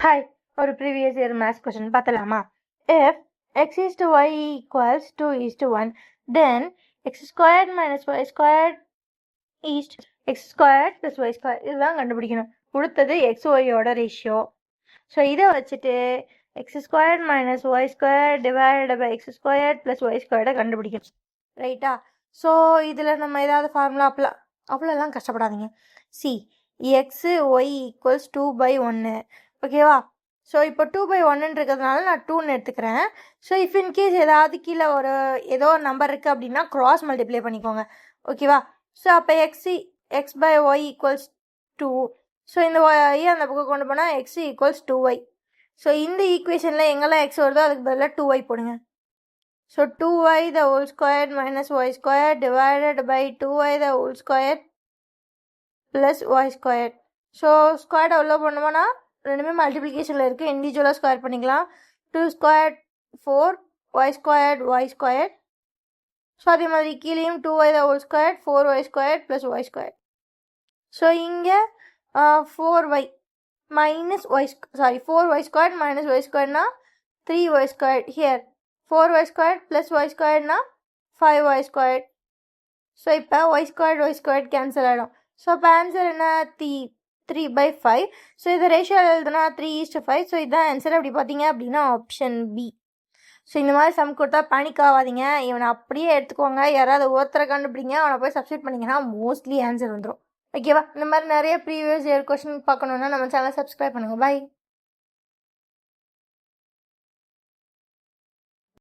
Hi, ஒரு previous year maths question பார்த்தலாமா? If x is to y equals 2 is to 1, then x squared minus y squared is x squared plus y squared. இதுதான் கண்டுபிடிக்கணும். கொடுத்தது x y ஓட ratio. So இதை வச்சுட்டு x squared minus y squared divided by x squared plus y squared கண்டுபிடிக்கணும். ரைட்டா? So இதில் நம்ம ஏதாவது ஃபார்முலா அவ்வளோலாம் கஷ்டப்படாதீங்க. C x y equals 2 by 1. ஓகேவா? ஸோ இப்போ 2/1 இருக்கிறதுனால நான் 2ன்னு எடுத்துக்கிறேன். ஸோ இஃப் இன்கேஸ் ஏதாவது கீழே ஏதோ ஒரு நம்பர் இருக்குது அப்படின்னா க்ராஸ் மல்டிப்ளை பண்ணிக்கோங்க. ஓகேவா? ஸோ அப்போ x/y ஈக்குவல்ஸ் 2. ஸோ இந்த y அந்த பக்கம் கொண்டு போனால் x ஈக்குவல்ஸ் 2y. ஸோ இந்த ஈக்குவேஷனில் எங்கெல்லாம் x வருதோ அதுக்கு பதிலாக 2y போடுங்க. So 2y the whole squared minus y squared divided by 2y the whole squared plus y squared. So squared எவ்வளோ பண்ணுவோன்னா ரெண்டுமே மல்டிப்ளிகேஷனில் இருக்குது, இண்டிவிஜுவலாக ஸ்கொயர் பண்ணிக்கலாம். 2 squared 4 y squared y squared. So அதே மாதிரி கீழேயும் 2y the whole squared 4y squared plus y squared. So இங்கே 4y minus y 4y squared minus y squaredனா 3y squared. Here 4y squared plus y squaredனா 5y squared. So இப்போ y squared cancel ஆகிடும். So இப்போ answer என்ன? 3/5. So இதை ratio எழுதுனா 3:5. So இதுதான் answer. அப்படி பார்த்தீங்க அப்படின்னா ஆப்ஷன் பி. ஸோ இந்த மாதிரி சம் கொடுத்தா பேனிக் ஆகாதீங்க, இவனை அப்படியே எடுத்துக்கோங்க. யாராவது ஒருத்தரை கண்டுபிடிங்க, அவனை போய் சப்ஸ்டிட் பண்ணிங்கன்னா மோஸ்ட்லி ஆன்சர் வந்துடும். ஓகேவா? இந்த மாதிரி நிறைய ப்ரீவியஸ் இயர் கொஸ்டின் பார்க்கணுன்னா நம்ம சேனலை சப்ஸ்கிரைப் பண்ணுங்கள். பை.